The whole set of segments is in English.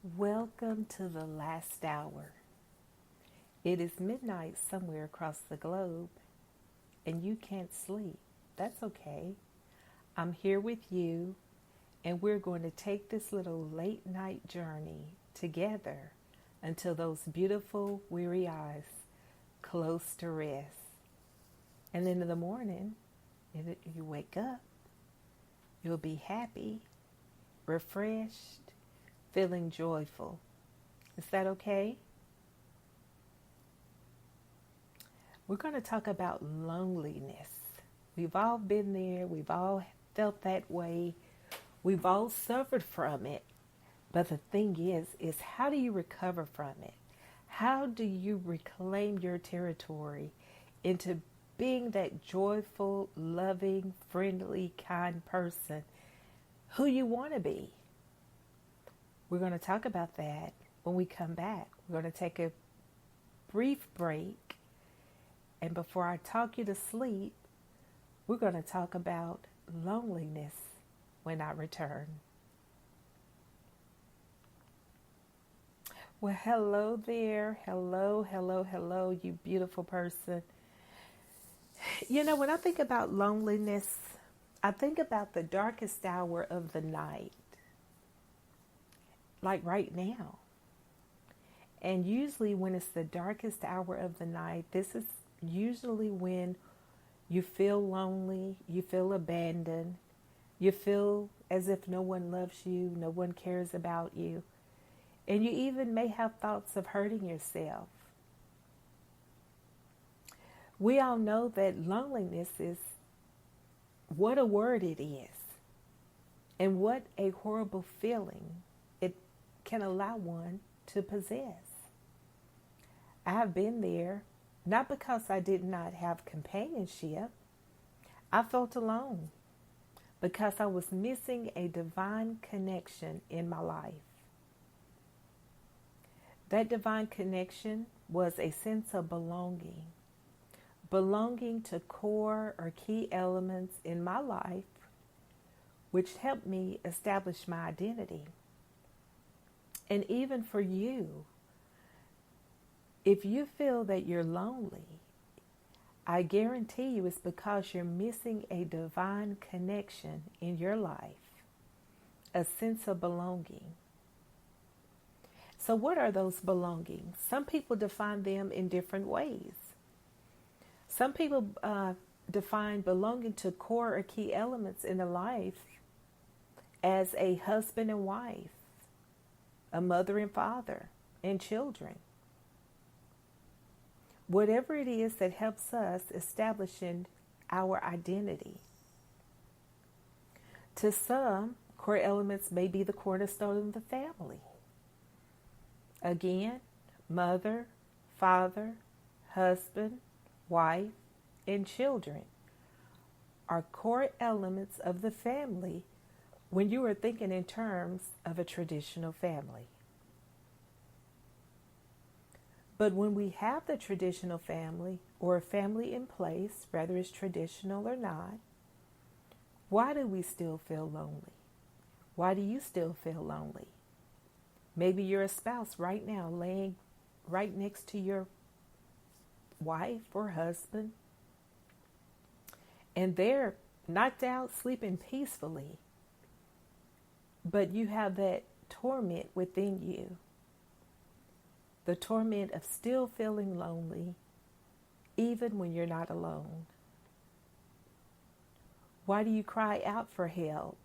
Welcome to the last hour. It is midnight somewhere across the globe, and you can't sleep. That's okay. I'm here with you, and we're going to take this little late night journey together until those beautiful, weary eyes close to rest. And then in the morning, if you wake up, you'll be happy, refreshed, feeling joyful. Is that okay? We're going to talk about loneliness. We've all been there. We've all felt that way. We've all suffered from it. But the thing is how do you recover from it? How do you reclaim your territory into being that joyful, loving, friendly, kind person who you want to be? We're going to talk about that when we come back. We're going to take a brief break. And before I talk you to sleep, we're going to talk about loneliness when I return. Well, hello there. Hello, you beautiful person. You know, when I think about loneliness, I think about the darkest hour of the night, like right now. And usually when it's the darkest hour of the night, this is usually when you feel lonely, you feel abandoned, you feel as if no one loves you, no one cares about you, and you even may have thoughts of hurting yourself. We all know that loneliness is what a word it is, and what a horrible feeling it can allow one to possess. I have been there, not because I did not have companionship. I felt alone because I was missing a divine connection in my life. That divine connection was a sense of belonging to core or key elements in my life, which helped me establish my identity. And even for you, if you feel that you're lonely, I guarantee you it's because you're missing a divine connection in your life, a sense of belonging. So what are those belongings? Some people define them in different ways. Some people define belonging to core or key elements in a life as a husband and wife, a mother and father, and children. Whatever it is that helps us establishing our identity. To some, core elements may be the cornerstone of the family. Again, mother, father, husband, wife, and children are core elements of the family when you are thinking in terms of a traditional family. But when we have the traditional family or a family in place, whether it's traditional or not, why do we still feel lonely? Why do you still feel lonely? Maybe you're a spouse right now laying right next to your wife or husband, and they're knocked out, sleeping peacefully, but you have that torment within you. The torment of still feeling lonely, even when you're not alone. Why do you cry out for help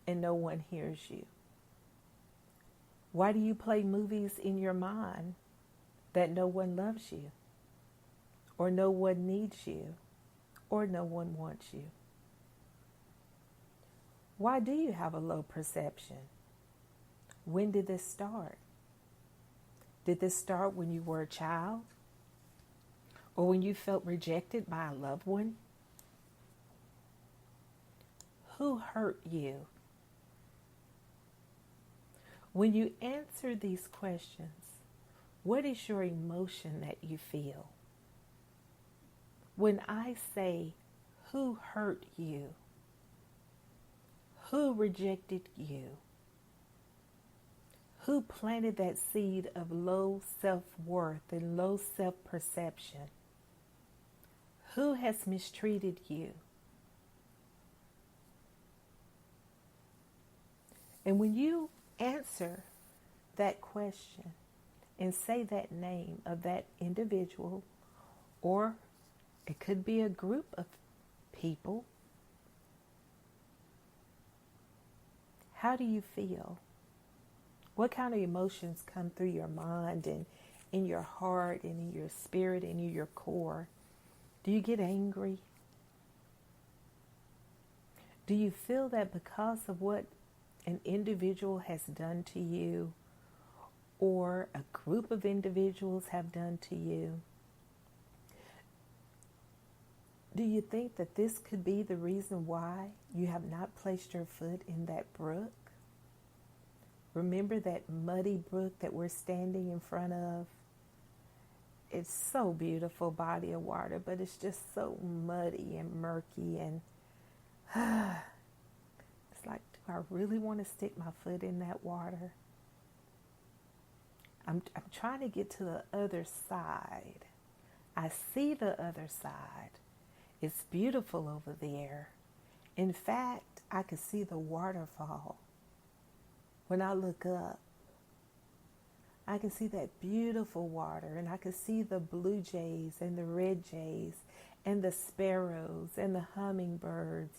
and no one hears you? Why do you play movies in your mind that no one loves you, or no one needs you, or no one wants you? Why do you have a low perception? When did this start? Did this start when you were a child? Or when you felt rejected by a loved one? Who hurt you? When you answer these questions, what is your emotion that you feel? When I say, who hurt you? Who rejected you? Who planted that seed of low self-worth and low self-perception? Who has mistreated you? And when you answer that question and say that name of that individual, or it could be a group of people, how do you feel? What kind of emotions come through your mind and in your heart and in your spirit and in your core? Do you get angry? Do you feel that because of what an individual has done to you, or a group of individuals have done to you, do you think that this could be the reason why you have not placed your foot in that brook? Remember that muddy brook that we're standing in front of? It's so beautiful body of water, but it's just so muddy and murky, and it's like, do I really want to stick my foot in that water? I'm trying to get to the other side. I see the other side. It's beautiful over there. In fact, I could see the waterfall. When I look up, I can see that beautiful water, and I can see the blue jays and the red jays and the sparrows and the hummingbirds.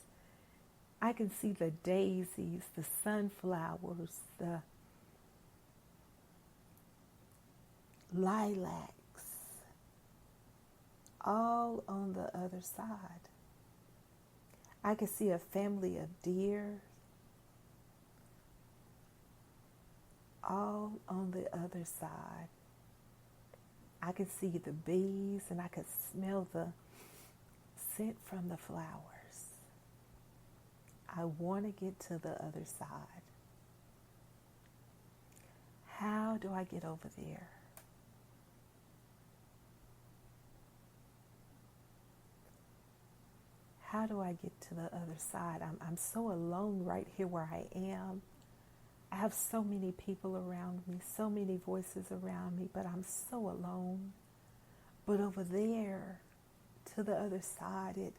I can see the daisies, the sunflowers, the lilacs, all on the other side. I can see a family of deer, all on the other side. I can see the bees, and I could smell the scent from the flowers. I want to get to the other side. How do I get over there? How do I get to the other side? I'm so alone right here where I am. I have so many people around me, so many voices around me, but I'm so alone. But over there, to the other side, it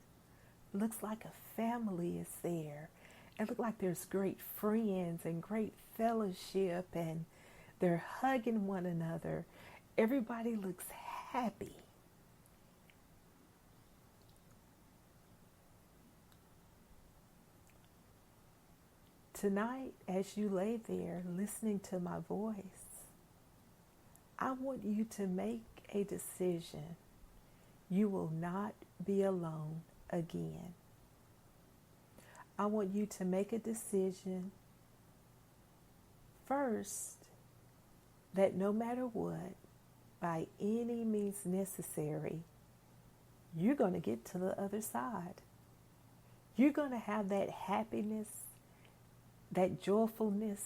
looks like a family is there. It looks like there's great friends and great fellowship, and they're hugging one another. Everybody looks happy. Tonight, as you lay there listening to my voice, I want you to make a decision. You will not be alone again. I want you to make a decision first that no matter what, by any means necessary, you're going to get to the other side. You're going to have that happiness, that joyfulness,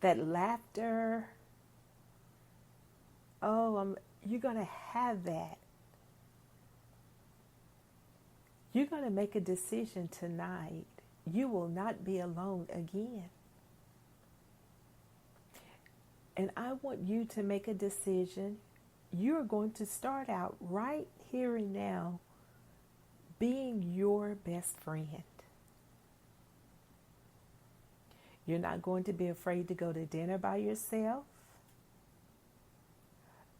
that laughter. You're going to have that. You're going to make a decision tonight. You will not be alone again. And I want you to make a decision. You're going to start out right here and now being your best friend. You're not going to be afraid to go to dinner by yourself.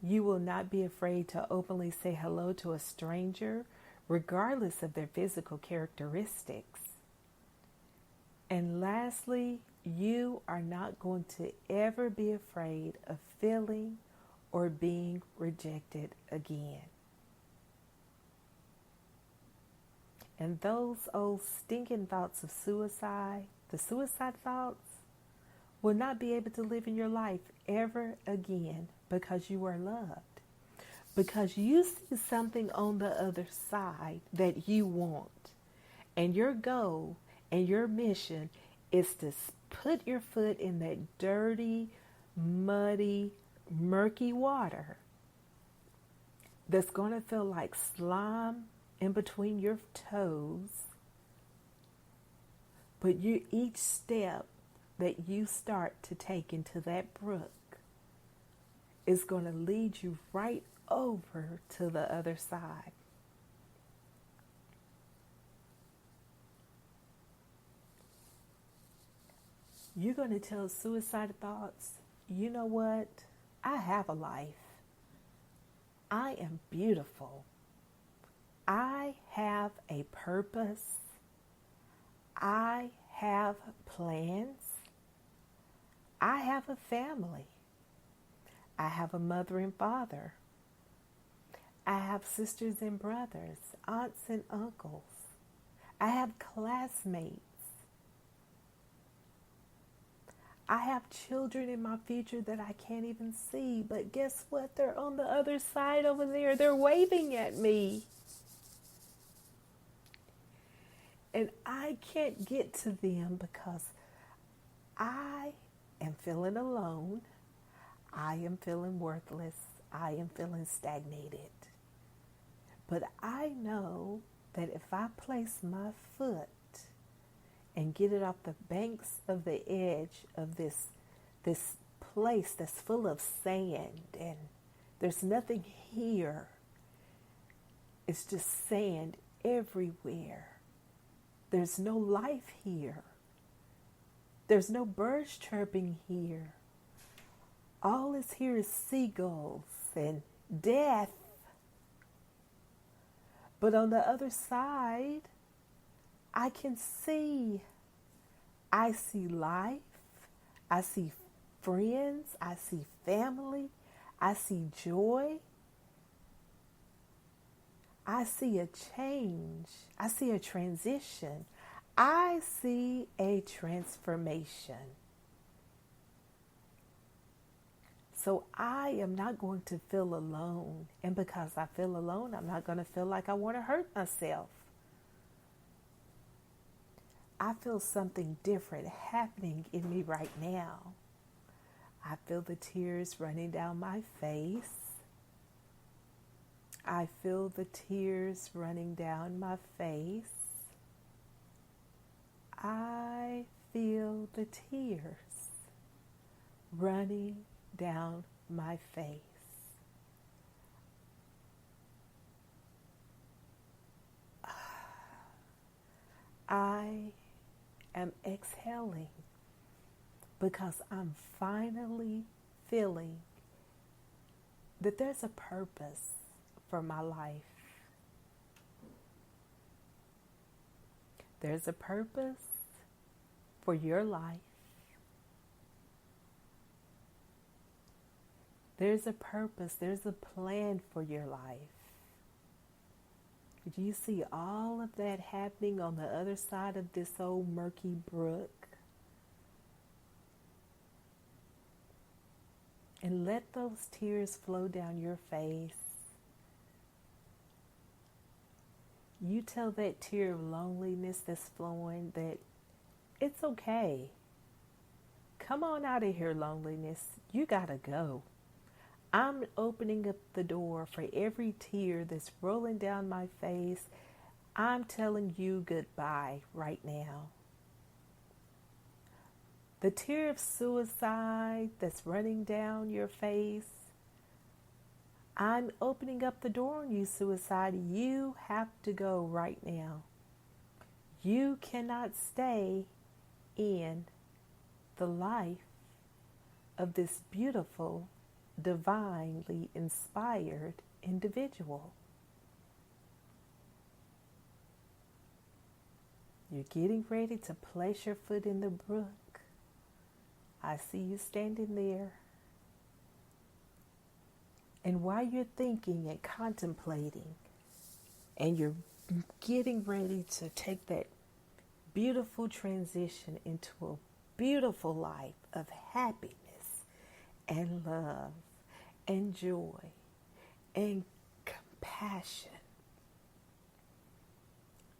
You will not be afraid to openly say hello to a stranger, regardless of their physical characteristics. And lastly, you are not going to ever be afraid of feeling or being rejected again. And those old stinking thoughts of suicide, the suicide thoughts, will not be able to live in your life ever again, because you are loved. Because you see something on the other side that you want. And your goal and your mission is to put your foot in that dirty, muddy, murky water that's going to feel like slime in between your toes. But each step that you start to take into that brook is going to lead you right over to the other side. You're going to tell suicidal thoughts, you know what? I have a life. I am beautiful. I have a purpose. I have plans. I have a family. I have a mother and father. I have sisters and brothers, aunts and uncles. I have classmates. I have children in my future that I can't even see, but guess what? They're on the other side over there. They're waving at me. And I can't get to them because I am feeling alone. I am feeling worthless. I am feeling stagnated. But I know that if I place my foot and get it off the banks of the edge of this place that's full of sand, and there's nothing here. It's just sand everywhere. There's no life here. There's no birds chirping here. All is here is seagulls and death. But on the other side, I can see. I see life. I see friends. I see family. I see joy. I see a change. I see a transition. I see a transformation. So I am not going to feel alone. And because I feel alone, I'm not going to feel like I want to hurt myself. I feel something different happening in me right now. I feel the tears running down my face. I feel the tears running down my face. I feel the tears running down my face. I am exhaling because I'm finally feeling that there's a purpose for my life. There's a purpose for your life. There's a purpose, there's a plan for your life. Do you see all of that happening on the other side of this old murky brook? And let those tears flow down your face. You tell that tear of loneliness that's flowing that it's okay. Come on out of here, loneliness. You gotta go. I'm opening up the door for every tear that's rolling down my face. I'm telling you goodbye right now. The tear of suicide that's running down your face, I'm opening up the door on you, suicide. You have to go right now. You cannot stay in the life of this beautiful, divinely inspired individual. You're getting ready to place your foot in the brook. I see you standing there. And while you're thinking and contemplating, and you're getting ready to take that beautiful transition into a beautiful life of happiness and love and joy and compassion,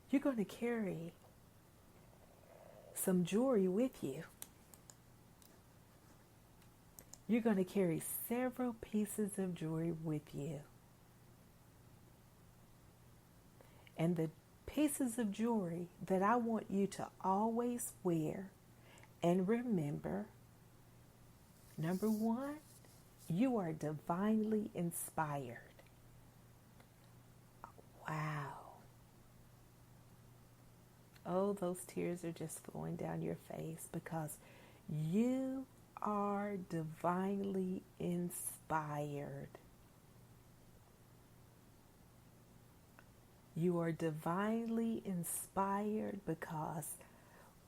you're going to carry some jewelry with you. You're going to carry several pieces of jewelry with you. And the pieces of jewelry that I want you to always wear And remember, number one, you are divinely inspired. Wow. Oh, those tears are just flowing down your face because you are divinely inspired. You are divinely inspired because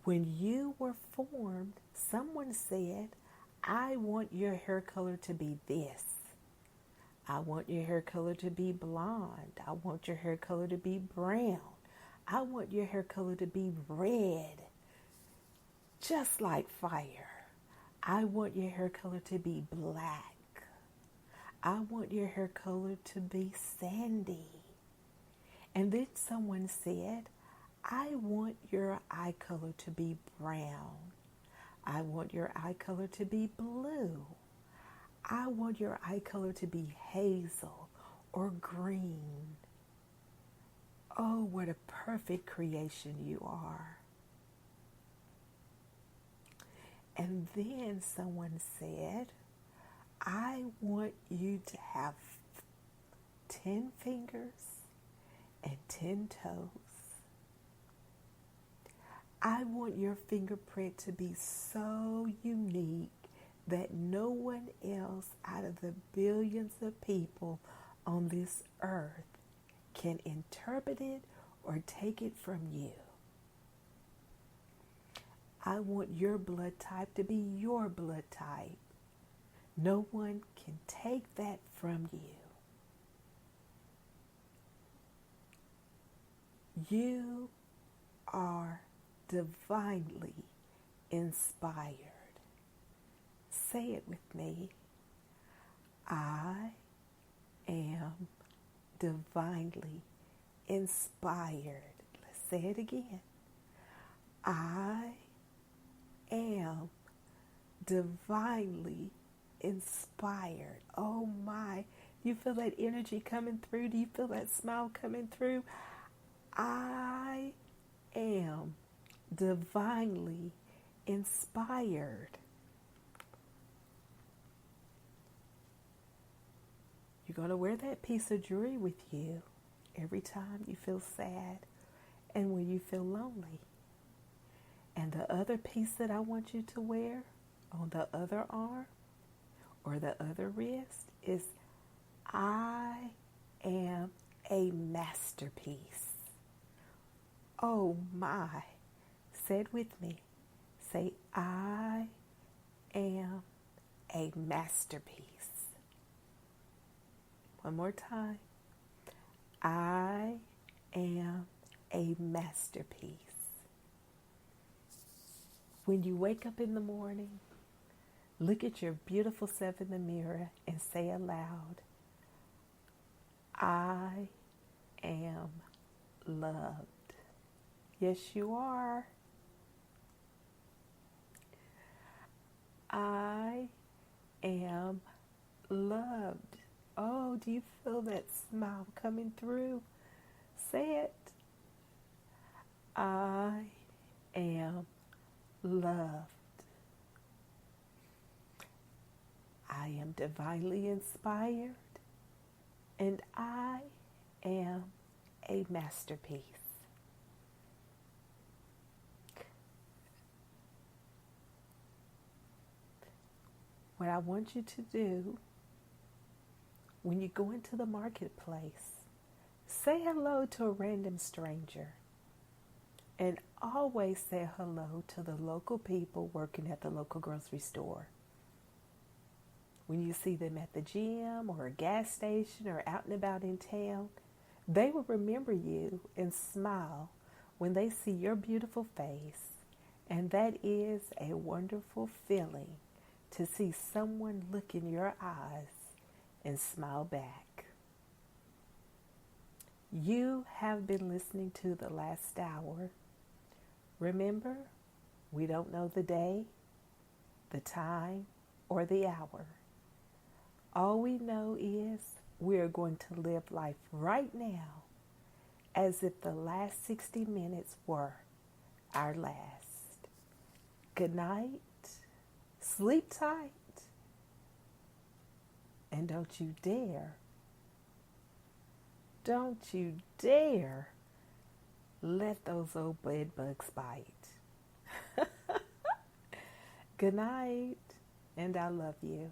when you were formed, someone said, I want your hair color to be this. I want your hair color to be blonde. I want your hair color to be brown. I want your hair color to be red, just like fire. I want your hair color to be black. I want your hair color to be sandy. And then someone said, I want your eye color to be brown. I want your eye color to be blue. I want your eye color to be hazel or green. Oh, what a perfect creation you are. And then someone said, I want you to have 10 fingers and 10 toes. I want your fingerprint to be so unique that no one else out of the billions of people on this earth can interpret it or take it from you. I want your blood type to be your blood type. No one can take that from you. You are divinely inspired. Say it with me. I am divinely inspired. Let's say it again. I am divinely inspired. Oh my. Do you feel that energy coming through? Do you feel that smile coming through? I am divinely inspired. You're going to wear that piece of jewelry with you every time you feel sad and when you feel lonely. And the other piece that I want you to wear on the other arm or the other wrist is I am a masterpiece. Oh my. Say it with me. Say, I am a masterpiece. One more time. I am a masterpiece. When you wake up in the morning, look at your beautiful self in the mirror and say aloud, I am loved. Yes, you are. I am loved. Oh, do you feel that smile coming through? Say it. I am loved. I am divinely inspired, and I am a masterpiece. What I want you to do when you go into the marketplace, say hello to a random stranger. And always say hello to the local people working at the local grocery store. When you see them at the gym or a gas station or out and about in town, they will remember you and smile when they see your beautiful face. And that is a wonderful feeling to see someone look in your eyes and smile back. You have been listening to The Last Hour. Remember, we don't know the day, the time, or the hour. All we know is we are going to live life right now as if the last 60 minutes were our last. Good night. Sleep tight. And don't you dare let those old bed bugs bite. Good night, and I love you.